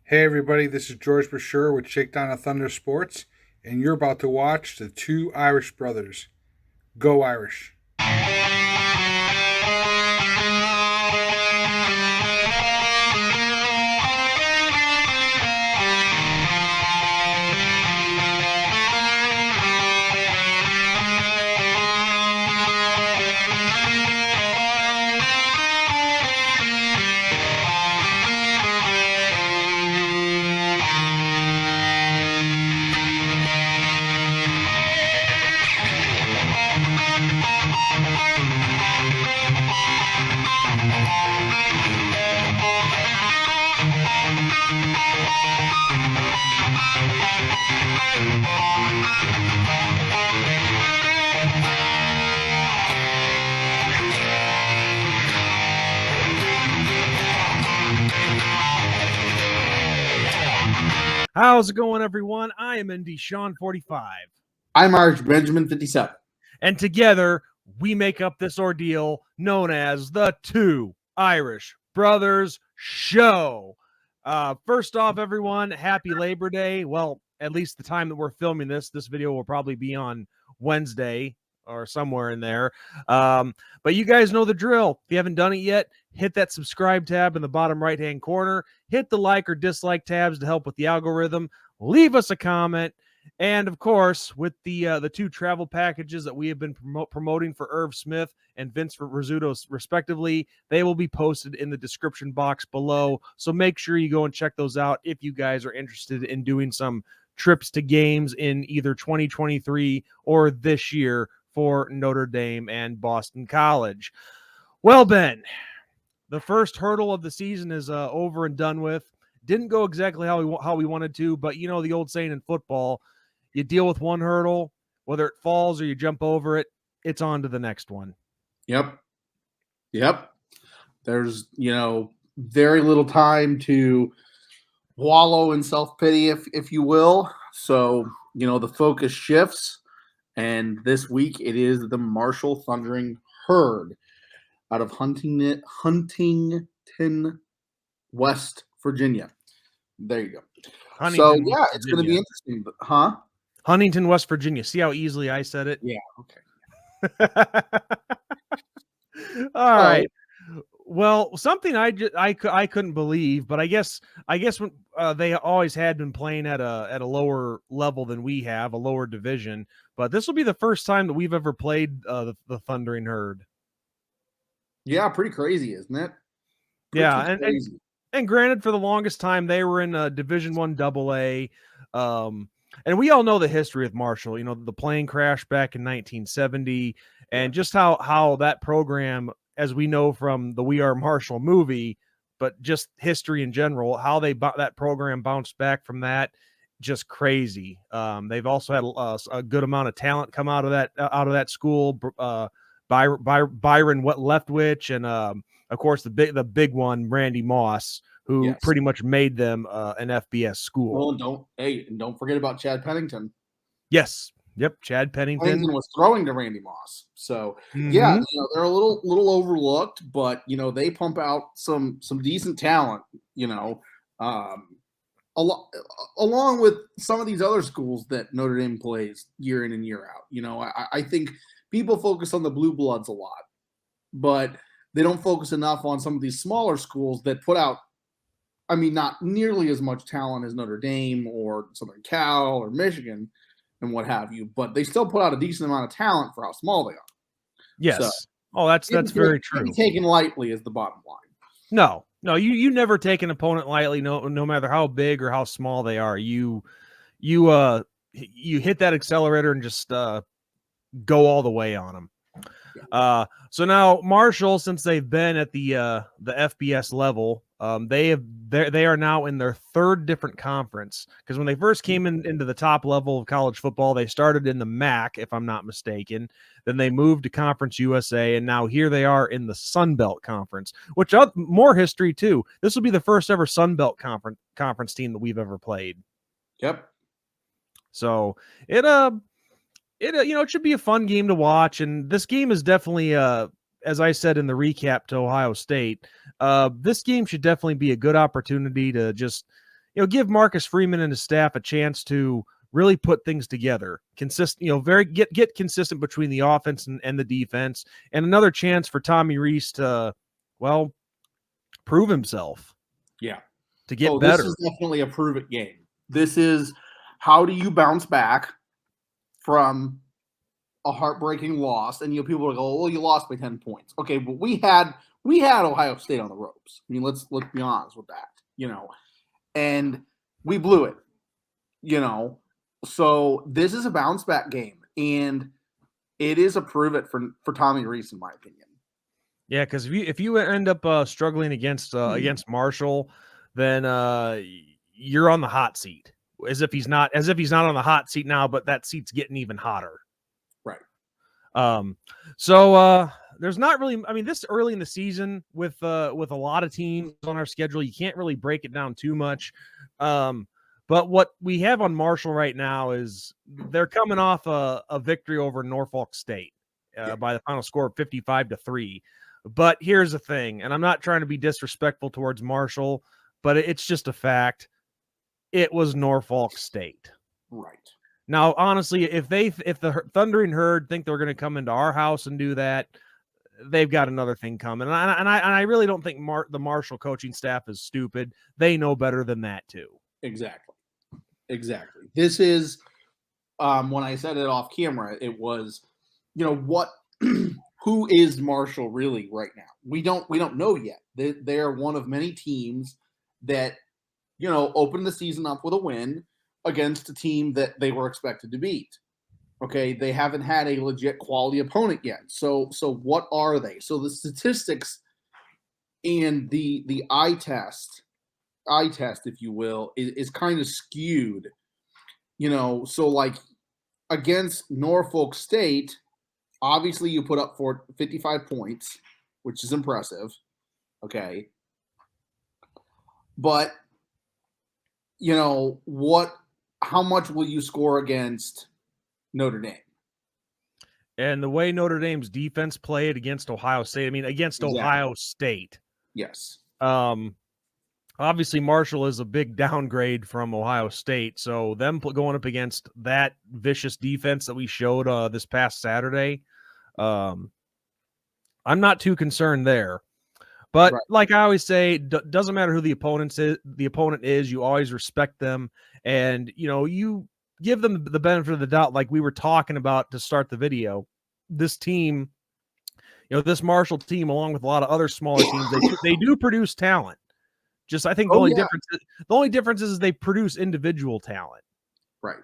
Hey everybody, this is George Brasher with Shakedown of Thunder Sports, and you're about to watch the two Irish brothers. Go Irish. How's it going, everyone? I am ND Sean 45. I'm Irish Benjamin 57. And together, we make up this ordeal known as the Two Irish Brothers Show. First off, everyone, happy Labor Day. Well, at least the time that we're filming this video will probably be on Wednesday or somewhere in there. But you guys know the drill. If you haven't done it yet, hit that subscribe tab in the bottom right-hand corner. Hit the like or dislike tabs to help with the algorithm. Leave us a comment. And, of course, with the two travel packages that we have been promoting for Irv Smith and Vince Rizzuto, respectively, they will be posted in the description box below. So make sure you go and check those out if you guys are interested in doing some trips to games in either 2023 or this year for Notre Dame and Boston College. Well, Ben, the first hurdle of the season is over and done with. Didn't go exactly how we wanted to, but you know the old saying in football, you deal with one hurdle, whether it falls or you jump over it, it's on to the next one. Yep. There's, very little time to wallow in self-pity, if you will. So, the focus shifts. And this week it is the Marshall Thundering Herd out of Huntington, West Virginia. There you go. Huntington, so, yeah, it's going to be interesting. Huh? Huntington, West Virginia. See how easily I said it? Yeah, okay. All right. Well, something I couldn't believe, but I guess when they always had been playing at a lower level than we have, a lower division. But this will be the first time that we've ever played the Thundering Herd. Yeah, pretty crazy, isn't it? Yeah, and granted, for the longest time they were in Division I AA. And we all know the history of Marshall. You know, the plane crash back in 1970, and just how that program, as we know from the We Are Marshall movie, but just history in general, how that program bounced back from that, just crazy. They've also had a good amount of talent come out of that school. Byron Leftwich, and of course the big one, Randy Moss, who pretty much made them an FBS school. Well, don't forget about Chad Pennington. Yes. Yep. Chad Pennington. Pennington was throwing to Randy Moss. So yeah, they're a little overlooked, but they pump out some decent talent, along with some of these other schools that Notre Dame plays year in and year out. I think people focus on the blue bloods a lot, but they don't focus enough on some of these smaller schools that put out, not nearly as much talent as Notre Dame or Southern Cal or Michigan and what have you, but they still put out a decent amount of talent for how small they are. Yes. So, that's very true. Taken lightly is the bottom line. No, you never take an opponent lightly, no matter how big or how small they are. You hit that accelerator and just go all the way on them. So now Marshall, since they've been at the FBS level, they are now in their third different conference, because when they first came into the top level of college football, they started in the MAC, if I'm not mistaken. Then they moved to Conference USA, and now here they are in the Sun Belt Conference, which more history too. This will be the first ever Sun Belt conference team that we've ever played. Yep. So it should be a fun game to watch, and this game is definitely as I said in the recap to Ohio State, this game should definitely be a good opportunity to just give Marcus Freeman and his staff a chance to really put things together, consistent, get consistent between the offense and the defense, and another chance for Tommy Rees to, prove himself. Yeah. To get better. This is definitely a prove it game. This is how do you bounce back from a heartbreaking loss? And people will go, well, you lost by 10 points. Okay, but we had Ohio State on the ropes. I mean, let's be honest with that, and we blew it, So this is a bounce back game, and it is a prove it for Tommy Rees, in my opinion. Yeah, because if you end up struggling against Marshall, then you're on the hot seat. As if he's not on the hot seat now, but that seat's getting even hotter. Right. So there's not really. I mean, this early in the season with a lot of teams on our schedule, you can't really break it down too much. But what we have on Marshall right now is they're coming off a victory over Norfolk State by the final score of 55-3. But here's the thing, and I'm not trying to be disrespectful towards Marshall, but it's just a fact. It was Norfolk State. Right. Now, honestly, if the Thundering Herd think they're going to come into our house and do that, they've got another thing coming. And I really don't think the Marshall coaching staff is stupid. They know better than that too. Exactly. This is when I said it off camera, it was, what who is Marshall really right now? We don't know yet. They're one of many teams that, opened the season up with a win against a team that they were expected to beat. Okay, they haven't had a legit quality opponent yet. So what are they? So the statistics and the eye test, if you will, is kind of skewed. So like against Norfolk State, obviously you put up 55 points, which is impressive. Okay. But how much will you score against Notre Dame? And the way Notre Dame's defense played against Ohio State, Exactly. Ohio State. Yes. Obviously Marshall is a big downgrade from Ohio State. So them going up against that vicious defense that we showed this past Saturday, I'm not too concerned there. But right. Like I always say, doesn't matter who the opponent is, you always respect them. And, you give them the benefit of the doubt, like we were talking about to start the video. This team, this Marshall team, along with a lot of other smaller teams, they do produce talent. Just I think the only difference is they produce individual talent. Right.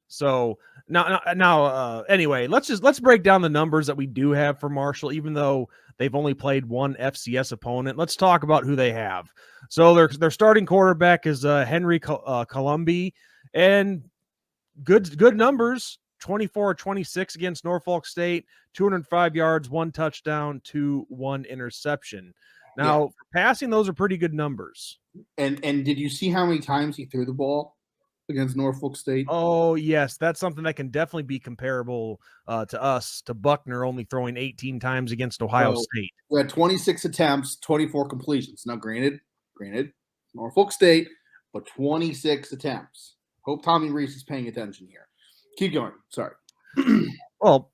So now anyway, let's break down the numbers that we do have for Marshall, even though they've only played one FCS opponent. Let's talk about who they have. So their starting quarterback is Henry Columbi, and good numbers, 24-26 against Norfolk State, 205 yards, 1 touchdown to 1 interception. Now, for passing, those are pretty good numbers. And did you see how many times he threw the ball against Norfolk State? Oh, yes. That's something that can definitely be comparable to us, to Buckner only throwing 18 times against Ohio State. We had 26 attempts, 24 completions. Now, granted, Norfolk State, but 26 attempts. Hope Tommy Rees is paying attention here. Keep going. Sorry. Well,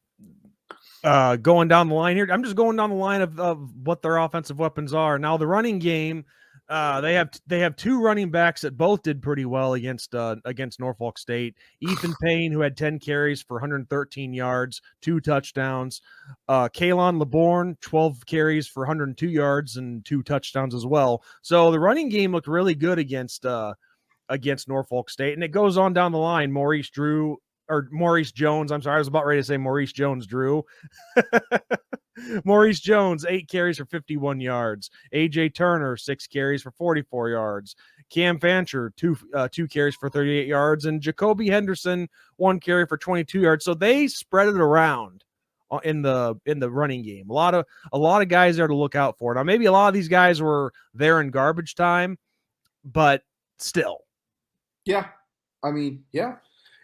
going down the line here, I'm just going down the line of what their offensive weapons are. Now, the running game, they have 2 running backs that both did pretty well against Norfolk State. Ethan Payne, who had 10 carries for 113 yards, 2 touchdowns. Kalon LeBourne, 12 carries for 102 yards and 2 touchdowns as well. So the running game looked really good against Norfolk State. And it goes on down the line. Maurice Jones. I'm sorry, I was about ready to say Maurice Jones-Drew. Maurice Jones, 8 carries for 51 yards. AJ Turner, 6 carries for 44 yards. Cam Fancher, 2 carries for 38 yards. And Jacoby Henderson, 1 carry for 22 yards. So they spread it around in the running game. A lot of guys there to look out for. Now, maybe a lot of these guys were there in garbage time, but still. Yeah. I mean, yeah.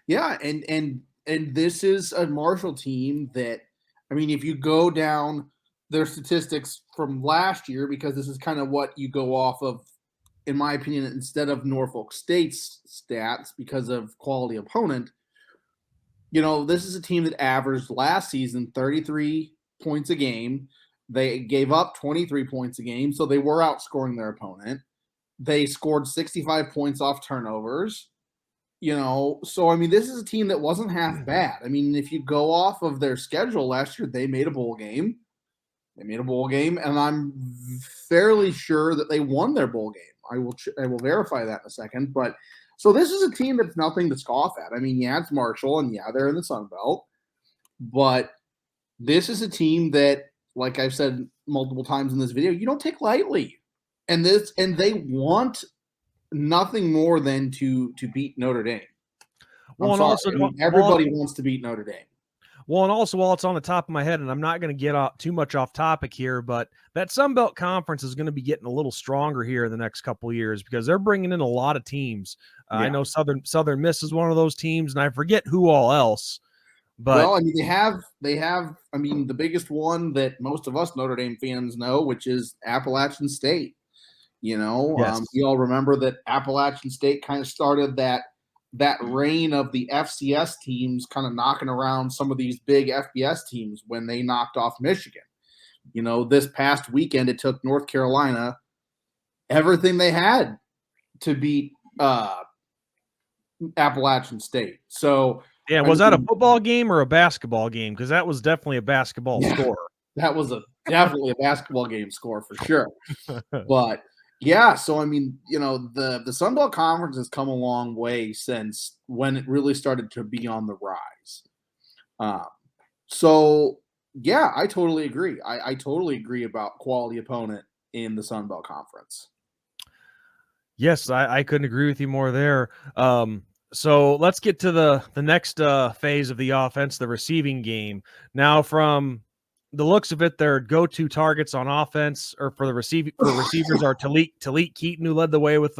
Yeah, and this is a Marshall team that, if you go down their statistics from last year, because this is kind of what you go off of in my opinion, instead of Norfolk State's stats because of quality opponent, this is a team that averaged last season 33 points a game. They gave up 23 points a game, so they were outscoring their opponent. They scored 65 points off turnovers. So I mean, this is a team that wasn't half bad. I mean, if you go off of their schedule last year, they made a bowl game. And I'm fairly sure that they won their bowl game. I will verify that in a second. But so this is a team that's nothing to scoff at. I mean, yeah, it's Marshall, and yeah, they're in the Sun Belt, but this is a team that, like I've said multiple times in this video, you don't take lightly. And they want nothing more than to beat Notre Dame. Everybody wants to beat Notre Dame. Well, and also while it's on the top of my head, and I'm not going to get too much off topic here, but that Sun Belt Conference is going to be getting a little stronger here in the next couple of years because they're bringing in a lot of teams. Yeah. I know Southern Miss is one of those teams, and I forget who all else. But well, I mean, they have. I mean, the biggest one that most of us Notre Dame fans know, which is Appalachian State. Yes. We all remember that Appalachian State kind of started that reign of the FCS teams kind of knocking around some of these big FBS teams when they knocked off Michigan. This past weekend, it took North Carolina everything they had to beat Appalachian State. So yeah, was that a football game or a basketball game? Because that was definitely a basketball score. That was definitely a basketball game score for sure. But yeah, so I mean, the Sun Belt Conference has come a long way since when it really started to be on the rise. So yeah, I totally agree. I totally agree about quality opponent in the Sun Belt Conference. Yes, I couldn't agree with you more there. So let's get to the next phase of the offense, the receiving game. Now, from the looks of it, their go-to targets on offense or for receivers are Talik Keaton, who led the way with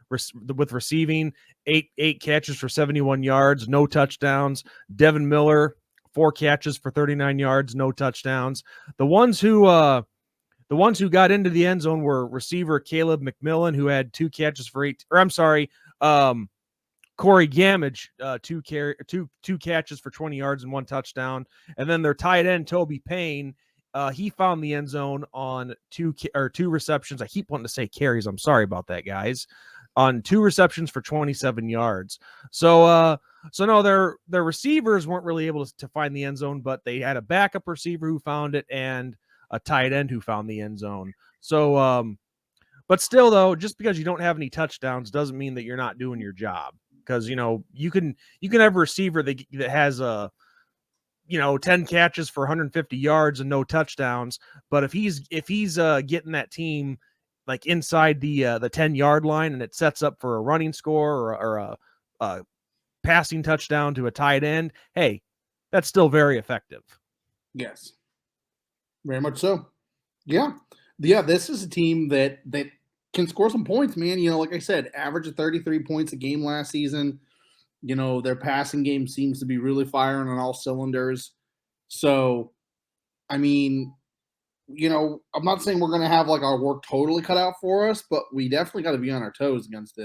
receiving, eight catches for 71 yards, no touchdowns. Devin Miller, 4 catches for 39 yards, no touchdowns. The ones who got into the end zone were receiver Caleb McMillan, who had 2 catches for 8. Or I'm sorry, Corey Gamage, 2 catches for 20 yards and 1 touchdown. And then their tight end, Toby Payne, he found the end zone on 2 receptions. I keep wanting to say carries. I'm sorry about that, guys. On 2 receptions for 27 yards. So no, their receivers weren't really able to find the end zone, but they had a backup receiver who found it and a tight end who found the end zone. So, but still, though, just because you don't have any touchdowns doesn't mean that you're not doing your job. Because you can have a receiver that has 10 catches for 150 yards and no touchdowns, but if he's getting that team like inside the 10-yard line and it sets up for a running score or a passing touchdown to a tight end, hey, that's still very effective. Yes, very much so. Yeah. This is a team that can score some points, man. Like I said, average of 33 points a game last season. Their passing game seems to be really firing on all cylinders. So, I mean, I'm not saying we're going to have like our work totally cut out for us, but we definitely got to be on our toes against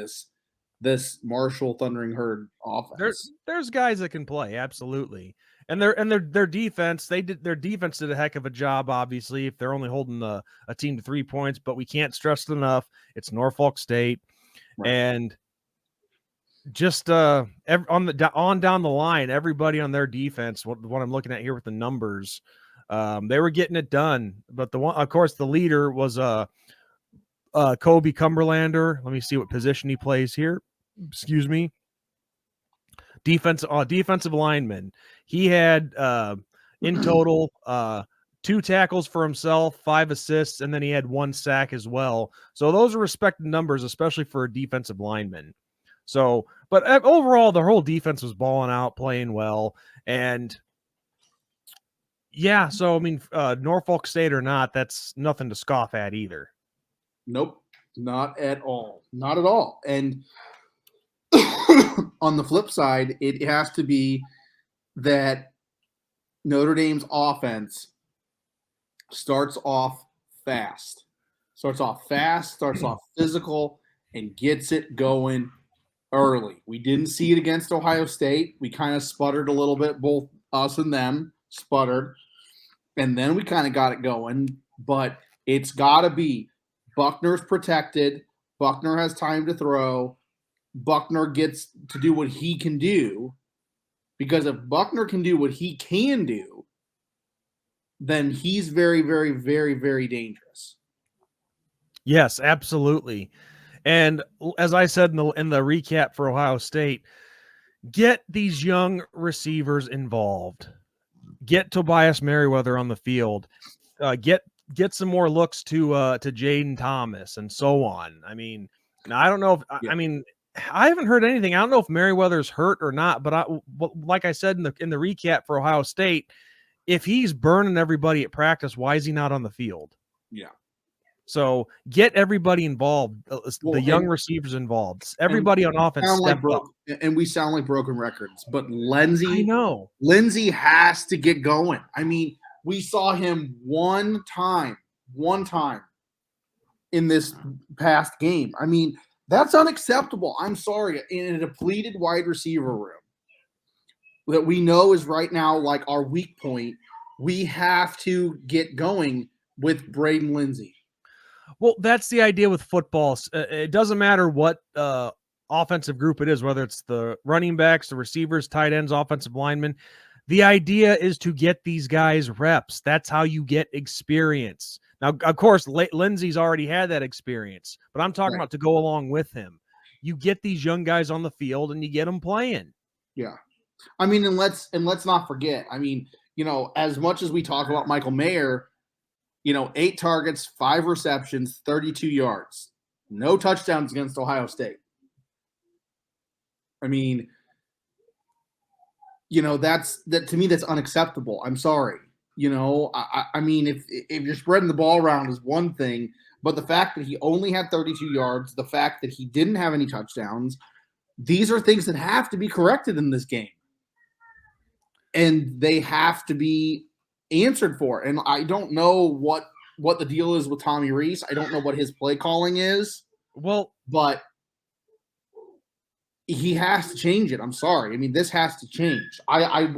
this Marshall Thundering Herd offense. There's guys that can play, absolutely. And their defense, their defense did a heck of a job, obviously, if they're only holding a team to 3 points, but we can't stress it enough. It's Norfolk State. Right. And just on down the line, everybody on their defense, what I'm looking at here with the numbers, they were getting it done. But of course, the leader was Kobe Cumberlander. Let me see what position he plays here. Excuse me. Defensive lineman. He had in total 2 tackles for himself, 5 assists, and then he had 1 sack as well. So those are respected numbers, especially for a defensive lineman. So, but overall, the whole defense was balling out, playing well, and yeah. So I mean, Norfolk State or not, that's nothing to scoff at either. Nope, not at all, not at all, and. On the flip side, it has to be that Notre Dame's offense starts off fast, starts off physical, and gets it going early. We didn't see it against Ohio State. We kind of sputtered a little bit, both us and them sputtered. And then we kind of got it going. But it's got to be Buckner's protected. Buckner has time to throw. Buckner gets to do what he can do. Because if Buckner can do what he can do, then he's very, very, very, very dangerous. Yes, absolutely. And as I said in the recap for Ohio State, get these young receivers involved. Get Tobias Merriweather on the field. Get some more looks to Jaden Thomas and so on. I mean, I don't know if I mean I haven't heard anything. I don't know if Merriweather's hurt or not, but like I said in the recap for Ohio State, if he's burning everybody at practice, why is he not on the field? Yeah. So get everybody involved, the young receivers involved, everybody on offense step up. And we sound like broken records, but Lindsey has to get going. I mean, we saw him one time in this past game. I mean, that's unacceptable. I'm sorry. In a depleted wide receiver room that we know is right now like our weak point, we have to get going with Braden Lindsey. Well, that's the idea with football. It doesn't matter what offensive group it is, whether it's the running backs, the receivers, tight ends, offensive linemen. The idea is to get these guys reps. That's how you get experience. Now, of course, Lindsey's already had that experience, but I'm talking about to go along with him. You get these young guys on the field and you get them playing. Yeah. I mean, and let's not forget, I mean, as much as we talk about Michael Mayer, 8 targets, 5 receptions, 32 yards. No touchdowns against Ohio State. I mean, that to me, that's unacceptable. I'm sorry. I mean, if you're spreading the ball around is one thing, but the fact that he only had 32 yards, the fact that he didn't have any touchdowns, these are things that have to be corrected in this game. And they have to be answered for. And I don't know what the deal is with Tommy Rees. I don't know what his play calling is. Well, but he has to change it. I'm sorry. I mean, this has to change. I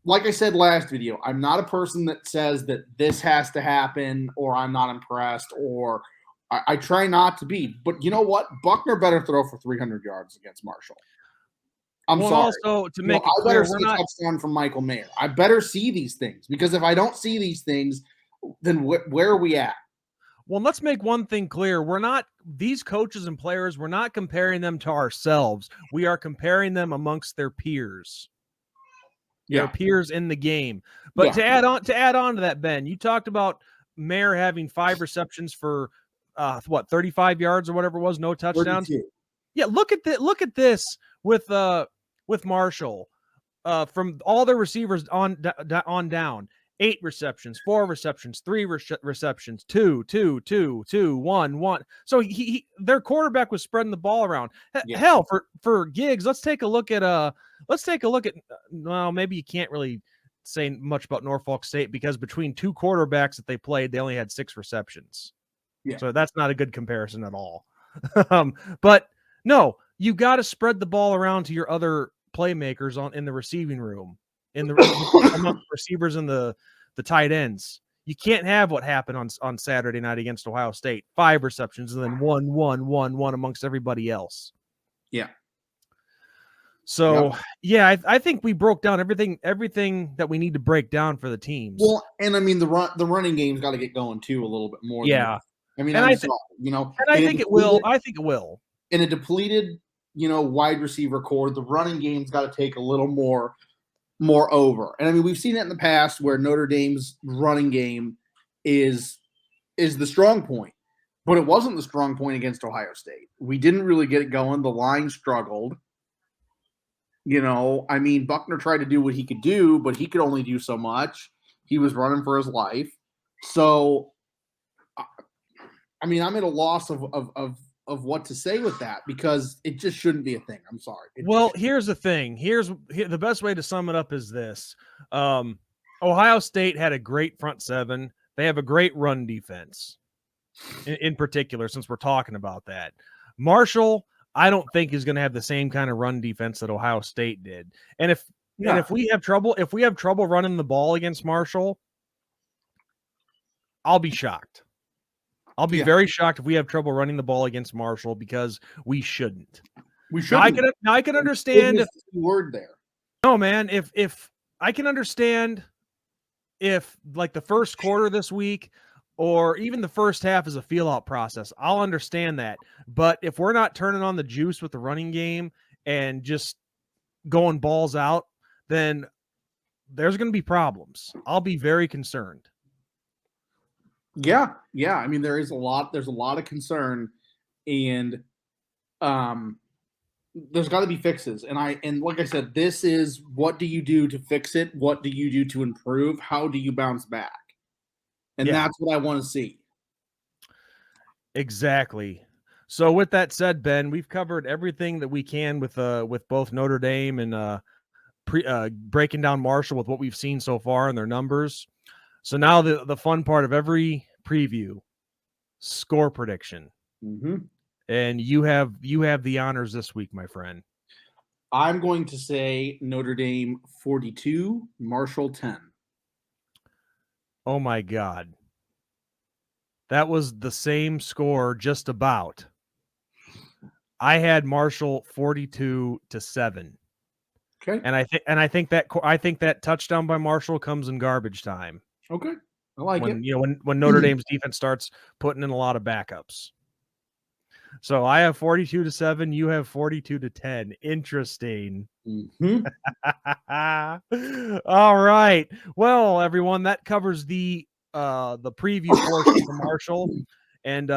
like I said last video, I'm not a person that says that this has to happen or I'm not impressed or I try not to be. But you know what? Buckner better throw for 300 yards against Marshall. I'm sorry. Also, to make it I clear, better see a touchdown from Michael Mayer. I better see these things because if I don't see these things, then where are we at? Well, let's make one thing clear. We're not these coaches and players. We're not comparing them to ourselves. We are comparing them amongst their peers. Their peers in the game. But to add on to that, Ben, you talked about Mayer having 5 receptions for 35 yards or whatever it was, no touchdowns. 32. Yeah, look at this with Marshall. From all the receivers on down. 8 receptions, 4 receptions, 3 receptions, 2, 1. So their quarterback was spreading the ball around. Hell, for Giggs, let's take a look at well, maybe you can't really say much about Norfolk State because between 2 quarterbacks that they played, they only had 6 receptions. Yeah. So that's not a good comparison at all. But no, you got to spread the ball around to your other playmakers in the receiving room. In the among receivers and the tight ends. You can't have what happened on Saturday night against Ohio State. 5 receptions and then one amongst everybody else. Yeah. So I think we broke down everything that we need to break down for the teams. Well, and I mean the running game's got to get going too a little bit more. Yeah. I mean, I think it will. I think it will. In a depleted, wide receiver core, the running game's got to take a little more over. And I mean, we've seen it in the past where Notre Dame's running game is the strong point, but it wasn't the strong point against Ohio State. We didn't really get it going. The line struggled. I mean, Buckner tried to do what he could do, but he could only do so much. He was running for his life. So, I mean, I'm at a loss of what to say with that because it just shouldn't be a thing. I'm sorry. Here's the thing. Here's the best way to sum it up is this. Ohio State had a great front 7. They have a great run defense in particular, since we're talking about that. Marshall, I don't think is going to have the same kind of run defense that Ohio State did. And if we have trouble running the ball against Marshall, I'll be shocked. I'll be very shocked if we have trouble running the ball against Marshall, because we shouldn't. We shouldn't. Now I can understand. Word there. No, man. If I can understand if like the first quarter this week or even the first half is a feel out process, I'll understand that. But if we're not turning on the juice with the running game and just going balls out, then there's going to be problems. I'll be very concerned. Yeah. I mean, there's a lot of concern, and there's got to be fixes. And like I said, this is, what do you do to fix it? What do you do to improve? How do you bounce back? And that's what I want to see. Exactly. So with that said, Ben, we've covered everything that we can with both Notre Dame and breaking down Marshall with what we've seen so far and their numbers. So now the fun part of every preview, score prediction. Mm-hmm. And you have the honors this week, my friend. I'm going to say Notre Dame 42, Marshall 10. Oh my God. That was the same score just about. I had Marshall 42-7. Okay. And I think that touchdown by Marshall comes in garbage time. Okay. I like it. You know, when Notre Dame's defense starts putting in a lot of backups. So I have 42-7. You have 42-10. Interesting. Mm-hmm. All right. Well, everyone, that covers the preview portion for Marshall. And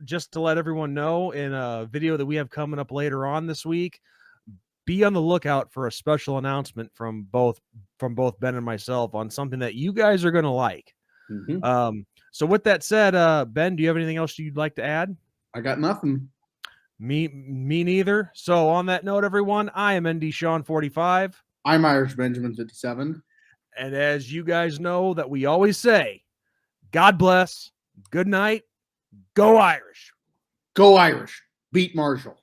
just to let everyone know, in a video that we have coming up later on this week, be on the lookout for a special announcement from both Ben and myself on something that you guys are going to like. Mm-hmm. So with that said, Ben, do you have anything else you'd like to add? I got nothing. Me neither. So on that note, everyone, I am ND Sean 45. I'm Irish Benjamin 57. And as you guys know that we always say, God bless, good night, go Irish. Go Irish. Beat Marshall.